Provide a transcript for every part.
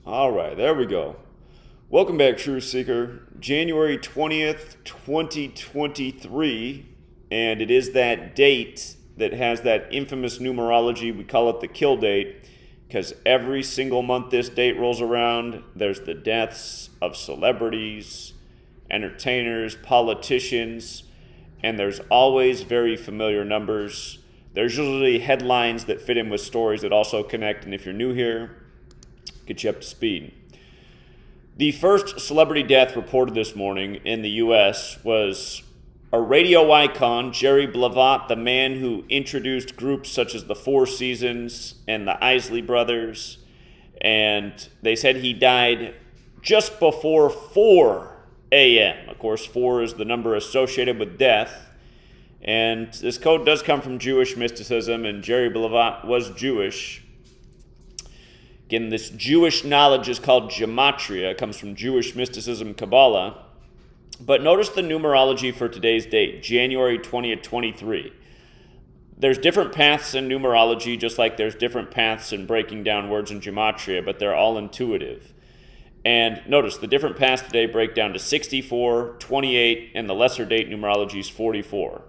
All right, there we go. Welcome back, Truth Seeker. January 20th, 2023, and it is that date that has that infamous numerology. We call it the kill date because every single month this date rolls around, there's the deaths of celebrities, entertainers, politicians, and there's always very familiar numbers. There's usually headlines that fit in with stories that also connect, and if you're new here, get you up to speed. The first celebrity death reported this morning in the U.S. was a radio icon, Jerry Blavat, the man who introduced groups such as the Four Seasons and the Isley Brothers, and they said he died just before 4 a.m. Of course, 4 is the number associated with death, and this code does come from Jewish mysticism, and Jerry Blavat was Jewish. Again, this Jewish knowledge is called Gematria. It comes from Jewish mysticism, Kabbalah. But notice the numerology for today's date, January 20th, 23. There's different paths in numerology, just like there's different paths in breaking down words in Gematria, but they're all intuitive. And notice the different paths today break down to 64, 28, and the lesser date numerology is 44.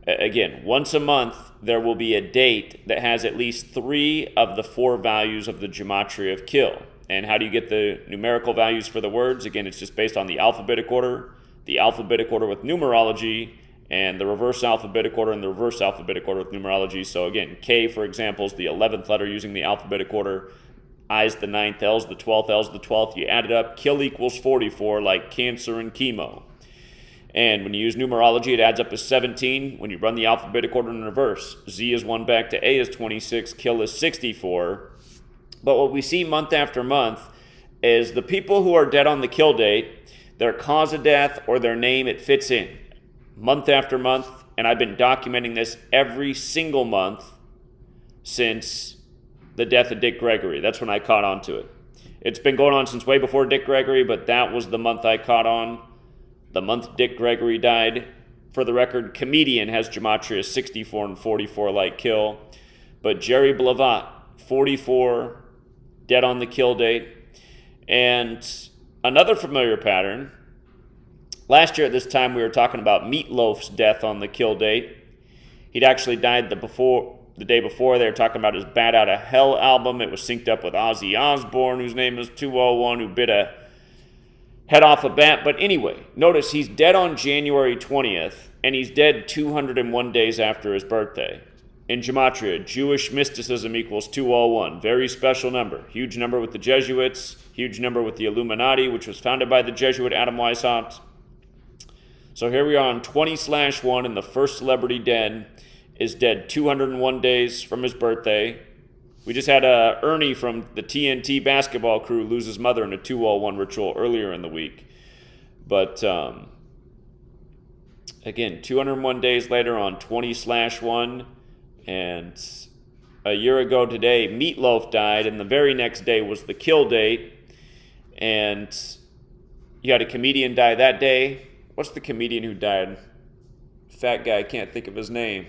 Again, once a month, there will be a date that has at least 3 of the 4 values of the gematria of kill. And how do you get the numerical values for the words? Again, it's just based on the alphabetic order with numerology, and the reverse alphabetic order and the reverse alphabetic order with numerology. So again, K, for example, is the 11th letter using the alphabetic order. I is the 9th, L is the 12th, L is the 12th. You add it up, kill equals 44, like cancer and chemo. And when you use numerology, it adds up to 17. When you run the alphabetic order in reverse, Z is 1 back to A is 26, kill is 64. But what we see month after month is the people who are dead on the kill date, their cause of death or their name, it fits in month after month. And I've been documenting this every single month since the death of Dick Gregory. That's when I caught on to it. It's been going on since way before Dick Gregory, but that was the month I caught on. The month Dick Gregory died. For the record, comedian has gematria 64 and 44 like kill. But Jerry Blavat, 44, dead on the kill date. And another familiar pattern, last year at this time we were talking about Meatloaf's death on the kill date. He'd actually died the day before. They were talking about his Bat Out of Hell album. It was synced up with Ozzy Osbourne, whose name is 201, who bit a head off a bat. But anyway, notice he's dead on January 20th, and he's dead 201 days after his birthday. In Gematria, Jewish mysticism equals 201. Very special number. Huge number with the Jesuits, huge number with the Illuminati, which was founded by the Jesuit Adam Weishaupt. So here we are on 20/1, and the first celebrity dead is dead 201 days from his birthday. We just had Ernie from the TNT basketball crew lose his mother in a 201 ritual earlier in the week. But again, 201 days later on 20/1, and a year ago today, Meatloaf died, and the very next day was the kill date. And you had a comedian die that day. What's the comedian who died? Fat guy, I can't think of his name.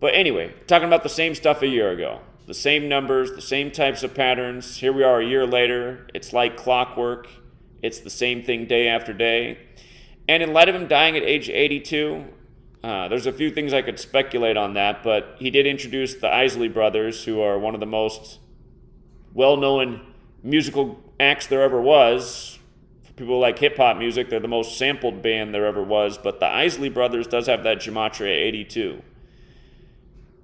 But anyway, talking about the same stuff a year ago. The same numbers, the same types of patterns. Here we are a year later. It's like clockwork. It's the same thing day after day. And in light of him dying at age 82, there's a few things I could speculate on that, but he did introduce the Isley Brothers, who are one of the most well-known musical acts there ever was. For people who like hip-hop music, they're the most sampled band there ever was, but the Isley Brothers does have that gematria 82.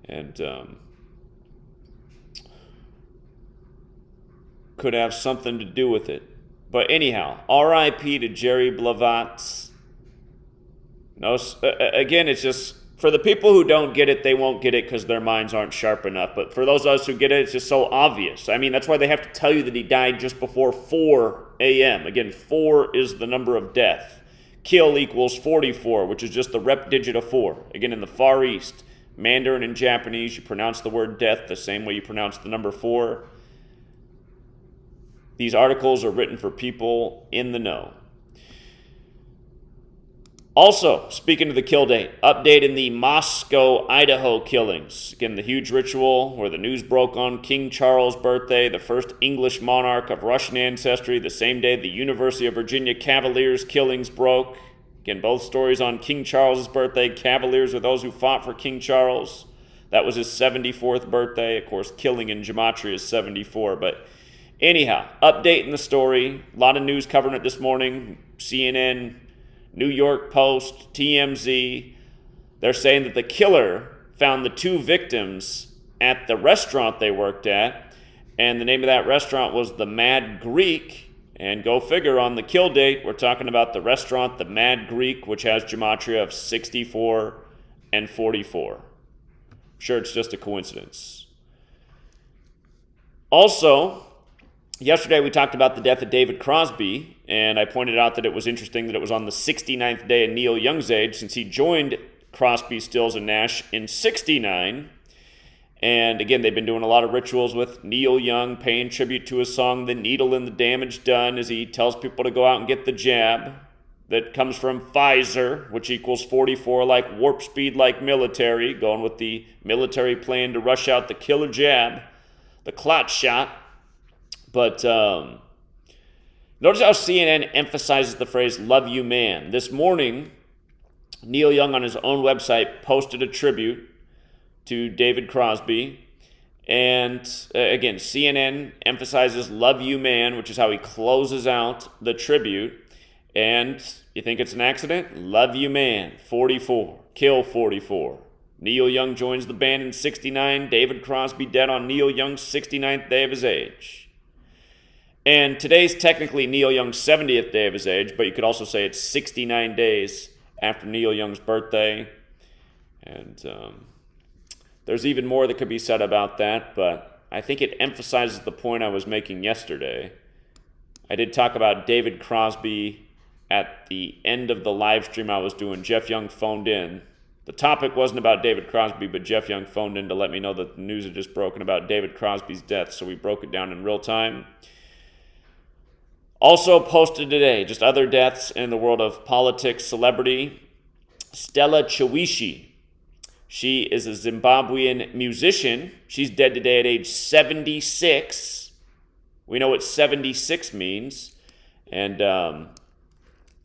And could have something to do with it. But anyhow, R.I.P. to Jerry Blavat. No, again, it's just, for the people who don't get it, they won't get it because their minds aren't sharp enough. But for those of us who get it, it's just so obvious. I mean, that's why they have to tell you that he died just before 4 a.m. Again, 4 is the number of death. Kill equals 44, which is just the rep digit of 4. Again, in the Far East, Mandarin and Japanese, you pronounce the word death the same way you pronounce the number 4. These articles are written for people in the know. Also, speaking of the kill date, update in the Moscow, Idaho killings. Again, the huge ritual where the news broke on King Charles' birthday, the first English monarch of Russian ancestry, the same day the University of Virginia Cavaliers killings broke. Again, both stories on King Charles' birthday. Cavaliers are those who fought for King Charles. That was his 74th birthday. Of course, killing in Gematria is 74. But anyhow, update in the story. A lot of news covering it this morning. CNN, New York Post, TMZ. They're saying that the killer found the two victims at the restaurant they worked at, and the name of that restaurant was the Mad Greek. And go figure, on the kill date, we're talking about the restaurant, the Mad Greek, which has gematria of 64 and 44. I'm sure it's just a coincidence. Also, yesterday we talked about the death of David Crosby, and I pointed out that it was interesting that it was on the 69th day of Neil Young's age, since he joined Crosby, Stills, and Nash in 69. And again, they've been doing a lot of rituals with Neil Young, paying tribute to his song, The Needle and the Damage Done, as he tells people to go out and get the jab. That comes from Pfizer, which equals 44 like warp speed like military, going with the military plan to rush out the killer jab, the clot shot. But notice how CNN emphasizes the phrase, love you man. This morning, Neil Young on his own website posted a tribute to David Crosby. And again, CNN emphasizes love you man, which is how he closes out the tribute. And you think it's an accident? Love you man, 44, kill 44. Neil Young joins the band in 69. David Crosby dead on Neil Young's 69th day of his age. And today's technically Neil Young's 70th day of his age, but you could also say it's 69 days after Neil Young's birthday. And there's even more that could be said about that, but I think it emphasizes the point I was making yesterday. I did talk about David Crosby at the end of the live stream I was doing. Jeff Young phoned in. The topic wasn't about David Crosby, but Jeff Young phoned in to let me know that the news had just broken about David Crosby's death, so we broke it down in real time. Also posted today, just other deaths in the world of politics, celebrity. Stella Chiweshe. She is a Zimbabwean musician. She's dead today at age 76. We know what 76 means. And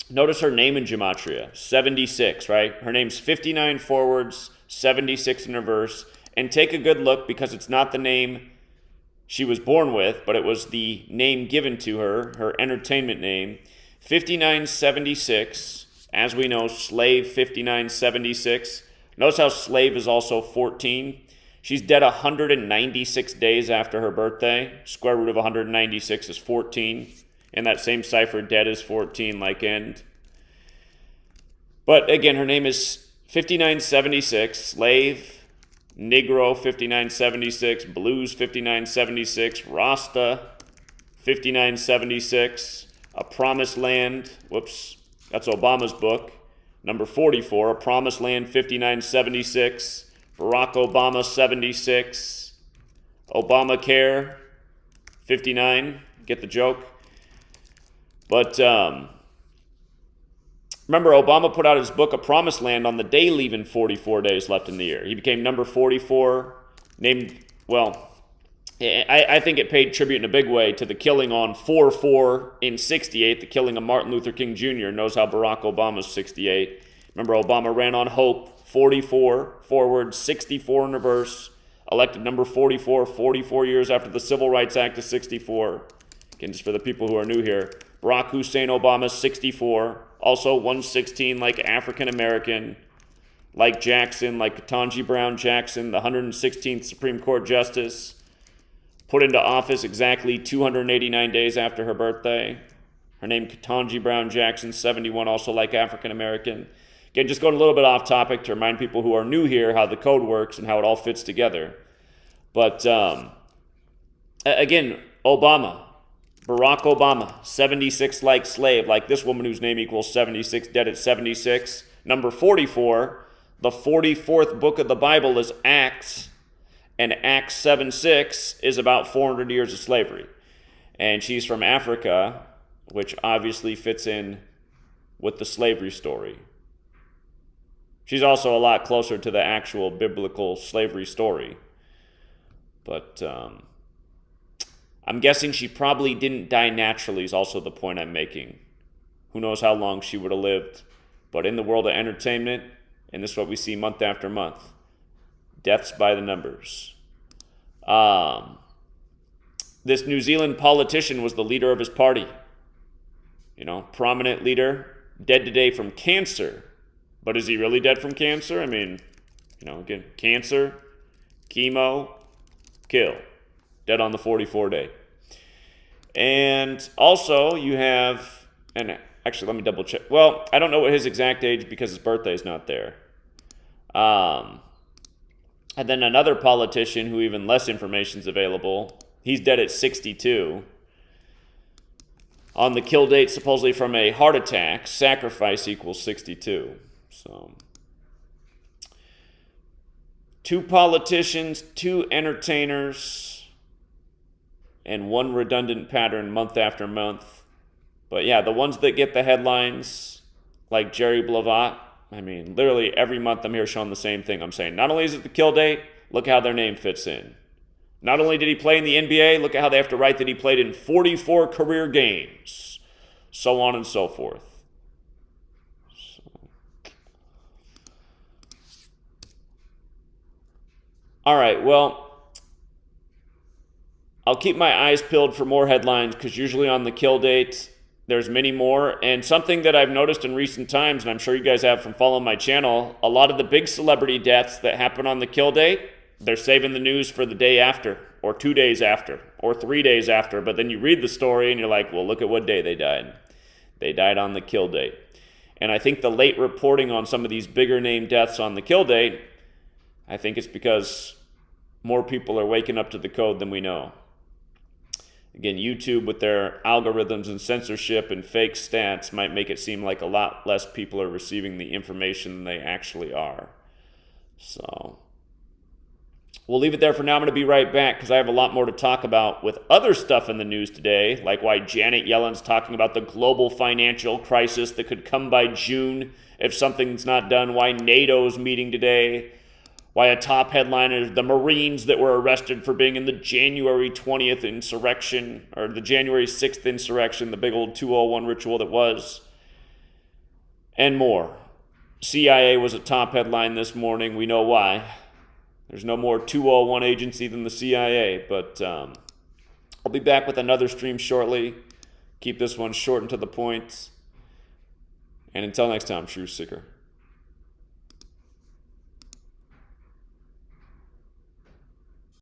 notice her name in gematria, 76, right? Her name's 59 forwards, 76 in reverse. And take a good look, because it's not the name she was born with, but it was the name given to her, her entertainment name. 5976, as we know, slave 5976. Notice how slave is also 14. She's dead 196 days after her birthday. Square root of 196 is 14. And that same cipher, dead is 14, like end. But again, her name is 5976, slave, Negro 5976, blues 5976, Rasta 5976, A Promised Land, whoops, that's Obama's book. Number 44, A Promised Land 5976, Barack Obama 76, Obamacare 59, get the joke? But remember, Obama put out his book, A Promised Land, on the day leaving 44 days left in the year. He became number 44, named, well, I think it paid tribute in a big way to the killing on 4/4 in 68, the killing of Martin Luther King Jr. Knows how Barack Obama's 68. Remember, Obama ran on hope, 44 forward, 64 in reverse, elected number 44, 44 years after the Civil Rights Act of 64. Again, just for the people who are new here, Barack Hussein Obama, 64, also 116 like African American, like Jackson, like Ketanji Brown Jackson, the 116th Supreme Court Justice, put into office exactly 289 days after her birthday. Her name, Ketanji Brown Jackson, 71, also like African American. Again, just going a little bit off topic to remind people who are new here how the code works and how it all fits together. But again, Obama, Barack Obama, 76 like slave, like this woman whose name equals 76, dead at 76. Number 44, the 44th book of the Bible is Acts, and Acts 7:6 is about 400 years of slavery. And she's from Africa, which obviously fits in with the slavery story. She's also a lot closer to the actual biblical slavery story. But I'm guessing she probably didn't die naturally is also the point I'm making. Who knows how long she would have lived. But in the world of entertainment, and this is what we see month after month, deaths by the numbers. This New Zealand politician was the leader of his party. Prominent leader, dead today from cancer. But is he really dead from cancer? I mean, again, cancer, chemo, kill. Dead on the 44 day. And also you have, and actually let me double check. Well, I don't know what his exact age because his birthday is not there. And then another politician who even less information is available. He's dead at 62. On the kill date, supposedly from a heart attack, sacrifice equals 62. So, 2 politicians, 2 entertainers, and 1 redundant pattern month after month. But yeah, the ones that get the headlines, like Jerry Blavat, I mean, literally every month I'm here showing the same thing. I'm saying, not only is it the kill date, look how their name fits in. Not only did he play in the NBA, look at how they have to write that he played in 44 career games. So on and so forth. All right, well, I'll keep my eyes peeled for more headlines because usually on the kill date, there's many more. And something that I've noticed in recent times, and I'm sure you guys have from following my channel, a lot of the big celebrity deaths that happen on the kill date, they're saving the news for the day after, or 2 days after, or 3 days after. But then you read the story and you're like, well, look at what day they died. They died on the kill date. And I think the late reporting on some of these bigger name deaths on the kill date, I think it's because more people are waking up to the code than we know. Again, YouTube with their algorithms and censorship and fake stats might make it seem like a lot less people are receiving the information than they actually are. So we'll leave it there for now. I'm going to be right back because I have a lot more to talk about with other stuff in the news today, like why Janet Yellen's talking about the global financial crisis that could come by June if something's not done, why NATO's meeting today, why a top headline is the Marines that were arrested for being in the January 20th insurrection, or the January 6th insurrection, the big old 201 ritual that was, and more. CIA was a top headline this morning. We know why. There's no more 201 agency than the CIA, but I'll be back with another stream shortly. Keep this one short and to the point. And until next time, Truth Seeker.